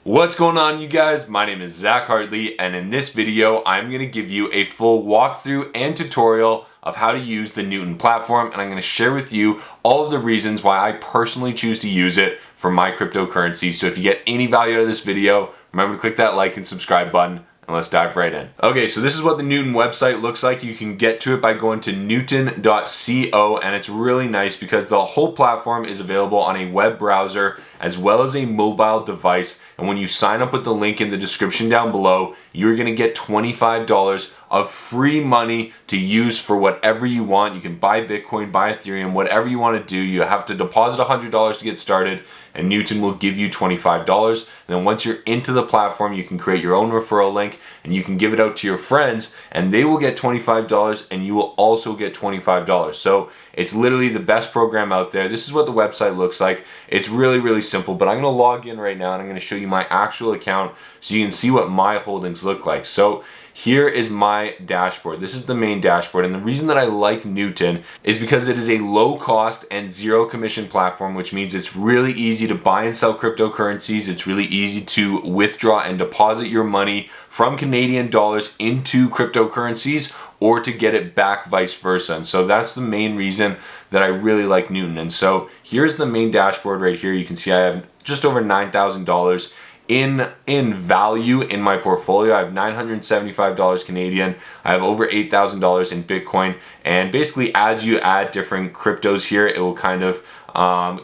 What's going on, you guys? My name is Zach Hartley, and in this video I'm going to give you a full walkthrough and tutorial of how to use the Newton platform, and I'm going to share with you all of the reasons why I personally choose to use it for my cryptocurrency. So if you get any value out of this video, remember to click that like and subscribe button, and let's dive right in. Okay, so this is what the Newton website looks like. You can get to it by going to newton.co, and it's really nice because the whole platform is available on a web browser as well as a mobile device. And when you sign up with the link in the description down below, you're gonna get $25 of free money to use for whatever you want. You can buy Bitcoin, buy Ethereum, whatever you want to do. You have to deposit $100 to get started, and Newton will give you $25. And then once you're into the platform, you can create your own referral link and you can give it out to your friends, and they will get $25 and you will also get $25. So it's literally the best program out there. This is what the website looks like. It's really, really simple, but I'm gonna log in right now and I'm gonna show you my actual account so you can see what my holdings look like. So here is my dashboard. This is the main dashboard, and the reason that I like Newton is because it is a low cost and zero commission platform, which means it's really easy to buy and sell cryptocurrencies. It's really easy to withdraw and deposit your money from Canadian dollars into cryptocurrencies, or to get it back, vice versa. And so that's the main reason that I really like Newton. And so here's the main dashboard right here. You can see I have just over $9,000 in value in my portfolio. I have $975 Canadian. I have over $8,000 in Bitcoin. And basically, as you add different cryptos here, it will kind of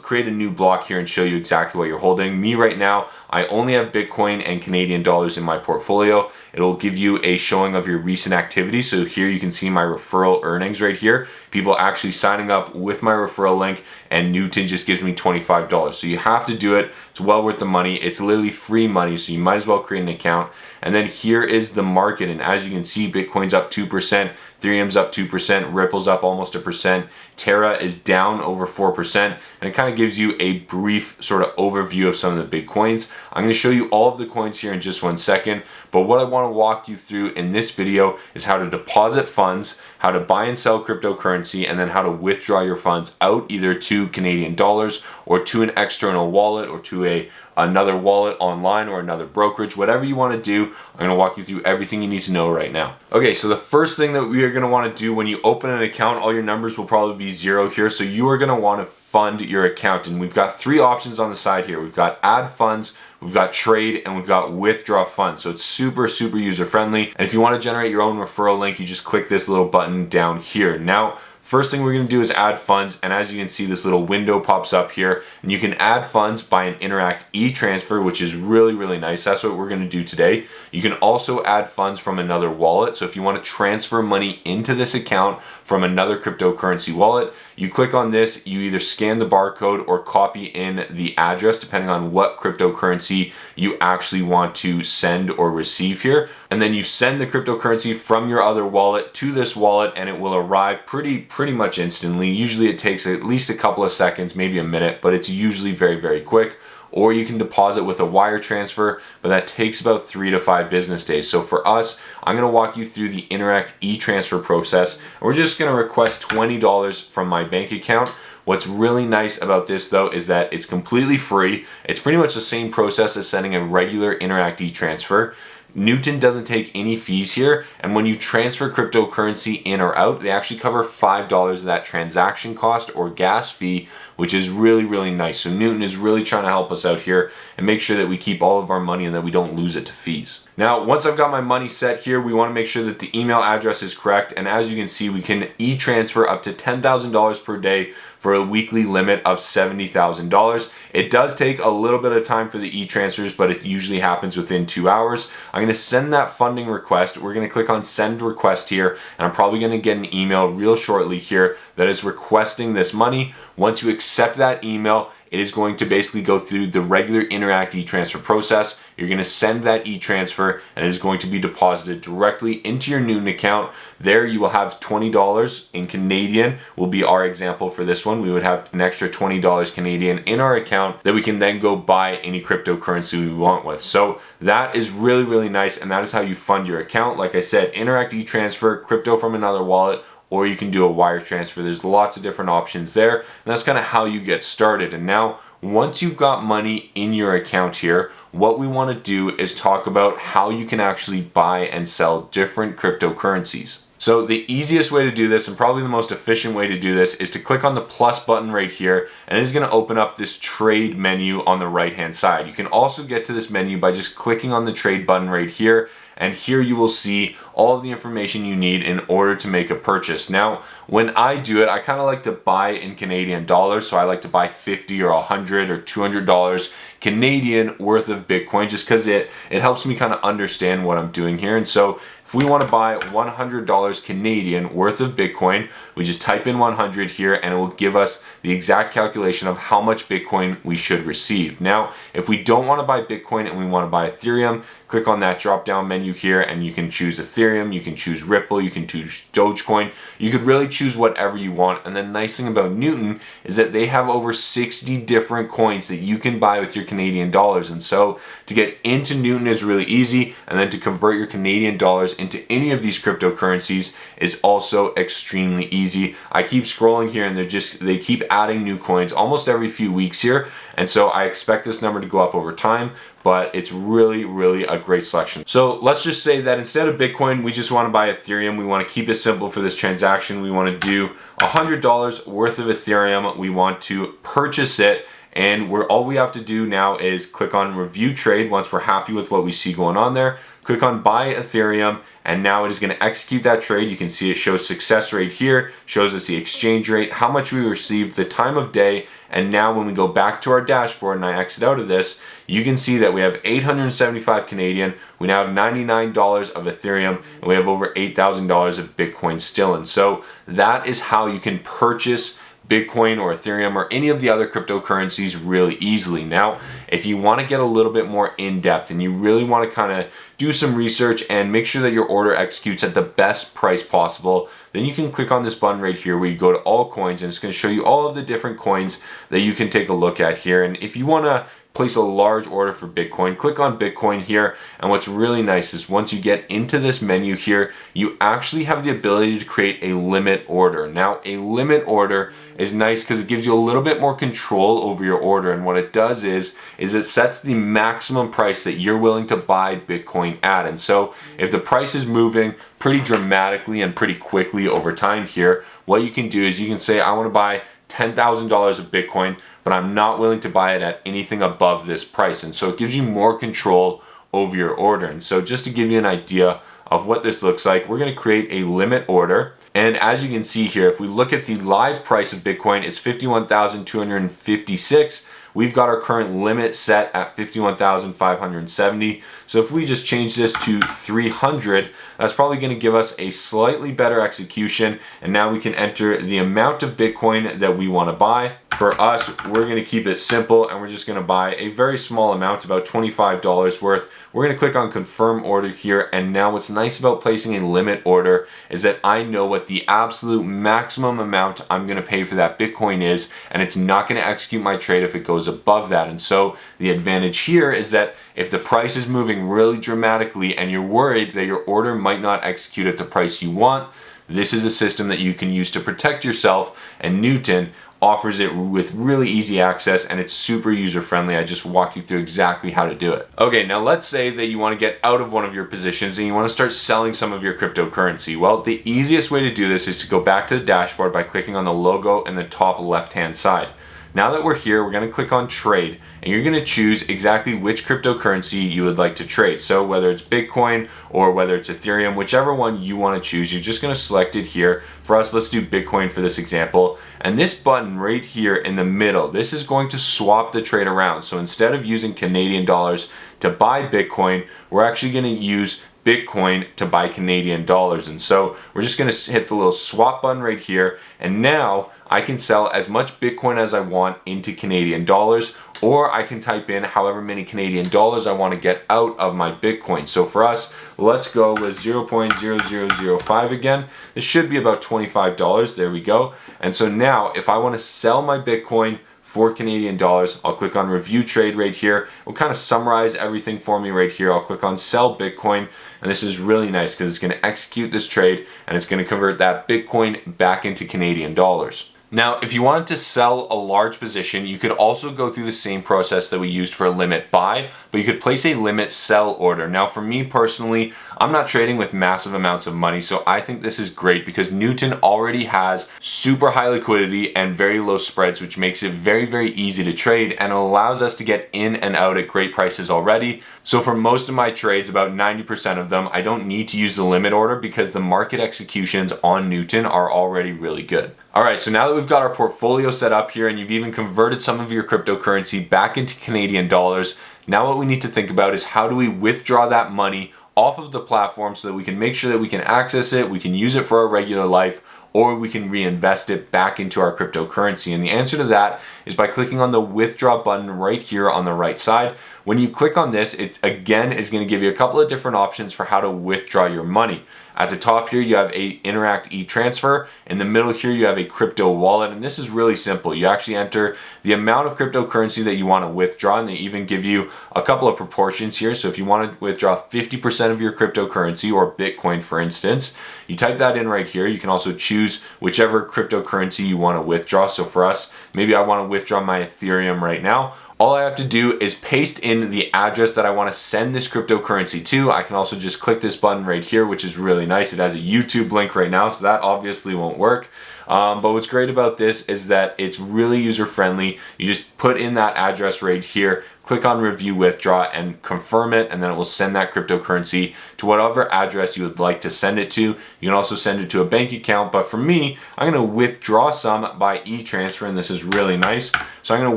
create a new block here and show you exactly what you're holding. Me right now, I only have Bitcoin and Canadian dollars in my portfolio. It'll give you a showing of your recent activity. So here you can see my referral earnings right here. People actually signing up with my referral link, and Newton just gives me $25. So you have to do it. It's well worth the money. It's literally free money, so you might as well create an account. And then here is the market, and as you can see, Bitcoin's up 2%, Ethereum's up 2%, Ripple's up almost 1%, Terra is down over 4%, and it kind of gives you a brief sort of overview of some of the big coins. I'm going to show you all of the coins here in just 1 second, but what I want to walk you through in this video is how to deposit funds, how to buy and sell cryptocurrency, and then how to withdraw your funds out either to Canadian dollars or to an external wallet or to another wallet online or another brokerage. Whatever you want to do, I'm going to walk you through everything you need to know right now. Okay, so the first thing that we are going to want to do when you open an account, all your numbers will probably be zero here, so you are going to want to fund your account. And we've got three options on the side here. We've got add funds, we've got trade, and we've got withdraw funds. So it's super, super user friendly. And if you want to generate your own referral link, you just click this little button down here. Now, first thing we're going to do is add funds, and as you can see, this little window pops up here, and you can add funds by an Interact e-transfer, which is really, really nice. That's what we're going to do today. You can also add funds from another wallet. So if you want to transfer money into this account from another cryptocurrency wallet, you click on this, you either scan the barcode or copy in the address depending on what cryptocurrency you actually want to send or receive here. And then you send the cryptocurrency from your other wallet to this wallet, and it will arrive pretty much instantly. Usually it takes at least a couple of seconds, maybe a minute, but it's usually very, very quick. Or you can deposit with a wire transfer, but that takes about 3 to 5 business days. So for us, I'm going to walk you through the Interact e-transfer process, and we're just going to request $20 from my bank account. What's really nice about this though is that it's completely free. It's pretty much the same process as sending a regular Interact e-transfer. Newton doesn't take any fees here, and when you transfer cryptocurrency in or out, they actually cover $5 of that transaction cost or gas fee, which is really, really nice. So Newton is really trying to help us out here and make sure that we keep all of our money and that we don't lose it to fees. Now, once I've got my money set here, we want to make sure that the email address is correct, and as you can see, we can e-transfer up to $10,000 per day for a weekly limit of $70,000. It does take a little bit of time for the e-transfers, but it usually happens within 2 hours. I'm going to send that funding request. We're going to click on send request here, and I'm probably going to get an email real shortly here that is requesting this money. Once you accept that email, it is going to basically go through the regular Interact e-transfer process. You're going to send that e-transfer, and it is going to be deposited directly into your Newton account. There you will have $20 in Canadian, will be our example for this one. We would have an extra $20 Canadian in our account that we can then go buy any cryptocurrency we want with. So that is really, really nice, and that is how you fund your account. Like I said, Interact e-transfer, crypto from another wallet, or you can do a wire transfer. There's lots of different options there, and that's kind of how you get started. And now once you've got money in your account here, what we want to do is talk about how you can actually buy and sell different cryptocurrencies. So the easiest way to do this, and probably the most efficient way to do this, is to click on the plus button right here, and it is going to open up this trade menu on the right hand side. You can also get to this menu by just clicking on the trade button right here, and here you will see all of the information you need in order to make a purchase. Now, when I do it, I kind of like to buy in Canadian dollars, so I like to buy 50 or 100 or $200 Canadian worth of Bitcoin, just because it helps me kind of understand what I'm doing here. And so if we want to buy $100 Canadian worth of Bitcoin, we just type in 100 here and it will give us the exact calculation of how much Bitcoin we should receive. Now, if we don't want to buy Bitcoin and we want to buy Ethereum, click on that drop down menu here and you can choose Ethereum, you can choose Ripple, you can choose Dogecoin. You could really choose whatever you want. And the nice thing about Newton is that they have over 60 different coins that you can buy with your Canadian dollars. And so to get into Newton is really easy, and then to convert your Canadian dollars into any of these cryptocurrencies is also extremely easy. I keep scrolling here and they keep adding new coins almost every few weeks here. And so I expect this number to go up over time, but it's really, really a great selection. So let's just say that instead of Bitcoin, we just want to buy Ethereum. We want to keep it simple for this transaction. We want to do $100 worth of Ethereum. We want to purchase it. And all we have to do now is click on review trade once we're happy with what we see going on there. Click on buy Ethereum, and now it is going to execute that trade. You can see it shows success rate here, shows us the exchange rate, how much we received, the time of day, and now when we go back to our dashboard and I exit out of this, you can see that we have 875 Canadian, we now have $99 of Ethereum, and we have over $8,000 of Bitcoin still. And so that is how you can purchase Bitcoin or Ethereum or any of the other cryptocurrencies really easily. Now, if you want to get a little bit more in depth and you really want to kind of do some research and make sure that your order executes at the best price possible, then you can click on this button right here where you go to all coins, and it's going to show you all of the different coins that you can take a look at here. And if you want to place a large order for Bitcoin, click on Bitcoin here, and what's really nice is once you get into this menu here, you actually have the ability to create a limit order. Now, a limit order is nice because it gives you a little bit more control over your order, and what it does is it sets the maximum price that you're willing to buy Bitcoin at. And so if the price is moving pretty dramatically and pretty quickly over time here, what you can do is you can say, I want to buy $10,000 of Bitcoin, but I'm not willing to buy it at anything above this price. And so it gives you more control over your order. And so just to give you an idea of what this looks like, we're going to create a limit order. And as you can see here, if we look at the live price of Bitcoin, it's 51,256. We've got our current limit set at 51,570. So if we just change this to 300, that's probably going to give us a slightly better execution. And now we can enter the amount of Bitcoin that we want to buy. For us, we're going to keep it simple and we're just going to buy a very small amount, about $25 worth. We're going to click on confirm order here, and now what's nice about placing a limit order is that I know what the absolute maximum amount I'm going to pay for that Bitcoin is, and it's not going to execute my trade if it goes above that. And so the advantage here is that if the price is moving really dramatically and you're worried that your order might not execute at the price you want, this is a system that you can use to protect yourself, and Newton offers it with really easy access, and it's super user friendly. I just walked you through exactly how to do it. Okay, now let's say that you want to get out of one of your positions and you want to start selling some of your cryptocurrency. Well, the easiest way to do this is to go back to the dashboard by clicking on the logo in the top left hand side. Now that we're here, we're going to click on trade, and you're going to choose exactly which cryptocurrency you would like to trade. So whether it's Bitcoin or whether it's Ethereum, whichever one you want to choose, you're just going to select it here. For us, let's do Bitcoin for this example. And this button right here in the middle, this is going to swap the trade around. So instead of using Canadian dollars to buy Bitcoin, we're actually going to use Bitcoin to buy Canadian dollars. And so we're just going to hit the little swap button right here, and now I can sell as much Bitcoin as I want into Canadian dollars, or I can type in however many Canadian dollars I want to get out of my Bitcoin. So for us, let's go with 0.0005 again. This should be about $25. There we go. And so now if I want to sell my Bitcoin for Canadian dollars, I'll click on review trade right here. It'll kind of summarize everything for me right here. I'll click on sell Bitcoin, and this is really nice because it's going to execute this trade and it's going to convert that Bitcoin back into Canadian dollars. Now, if you wanted to sell a large position, you could also go through the same process that we used for a limit buy, but you could place a limit sell order. Now, for me personally, I'm not trading with massive amounts of money, so I think this is great because Newton already has super high liquidity and very low spreads, which makes it very, very easy to trade and allows us to get in and out at great prices already. So for most of my trades, about 90% of them, I don't need to use the limit order because the market executions on Newton are already really good. All right, so now that we've got our portfolio set up here and you've even converted some of your cryptocurrency back into Canadian dollars, now what we need to think about is how do we withdraw that money off of the platform so that we can make sure that we can access it, we can use it for our regular life, or we can reinvest it back into our cryptocurrency. And the answer to that is by clicking on the withdraw button right here on the right side. When you click on this, it again is going to give you a couple of different options for how to withdraw your money. At the top here, you have a Interact e-transfer. In the middle here, you have a crypto wallet. And this is really simple. You actually enter the amount of cryptocurrency that you want to withdraw. And they even give you a couple of proportions here. So if you want to withdraw 50% of your cryptocurrency or Bitcoin, for instance, you type that in right here. You can also choose whichever cryptocurrency you want to withdraw. So for us, maybe I want to withdraw my Ethereum right now. All I have to do is paste in the address that I want to send this cryptocurrency to. I can also just click this button right here, which is really nice. It has a YouTube link right now, so that obviously won't work. But what's great about this is that it's really user friendly. You just put in that address right here, click on review withdraw and confirm it, and then it will send that cryptocurrency to whatever address you would like to send it to. You can also send it to a bank account, but for me, I'm going to withdraw some by e-transfer, and this is really nice. So I'm going to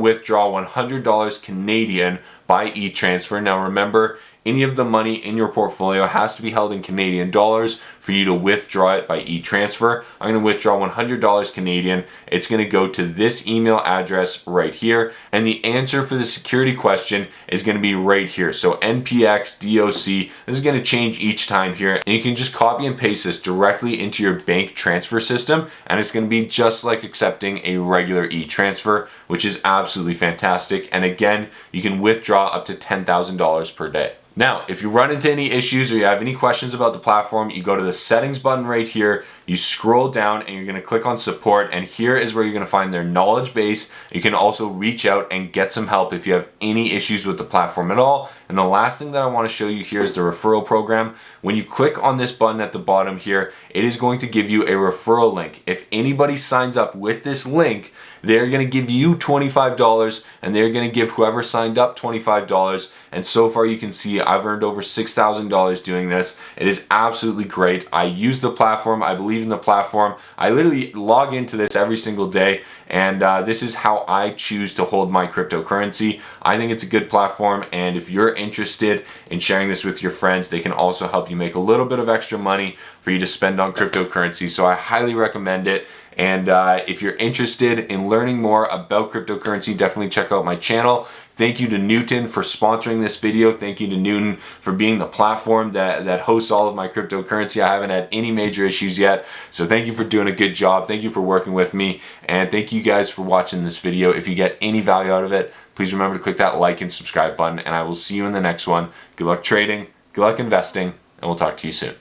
withdraw $100 Canadian by e-transfer. Now remember, any of the money in your portfolio has to be held in Canadian dollars for you to withdraw it by e-transfer. I'm going to withdraw $100 Canadian. It's going to go to this email address right here. And the answer for the security question is going to be right here. So NPX, DOC, this is going to change each time here. And you can just copy and paste this directly into your bank transfer system. And it's going to be just like accepting a regular e-transfer, which is absolutely fantastic. And again, you can withdraw up to $10,000 per day. Now, if you run into any issues or you have any questions about the platform, you go to the settings button right here, you scroll down and you're gonna click on support, and here is where you're gonna find their knowledge base. You can also reach out and get some help if you have any issues with the platform at all. And the last thing that I wanna show you here is the referral program. When you click on this button at the bottom here, it is going to give you a referral link. If anybody signs up with this link, they're going to give you $25 and they're going to give whoever signed up $25. And so far you can see I've earned over $6,000 doing this. It is absolutely great. I use the platform. I believe in the platform. I literally log into this every single day, and this is how I choose to hold my cryptocurrency. I think it's a good platform, and if you're interested in sharing this with your friends, they can also help you make a little bit of extra money for you to spend on cryptocurrency. So I highly recommend it. And if you're interested in learning more about cryptocurrency, definitely check out my channel. Thank you to Newton for sponsoring this video. Thank you to Newton for being the platform that hosts all of my cryptocurrency. I haven't had any major issues yet. So thank you for doing a good job. Thank you for working with me. And thank you guys for watching this video. If you get any value out of it, please remember to click that like and subscribe button. And I will see you in the next one. Good luck trading, good luck investing, and we'll talk to you soon.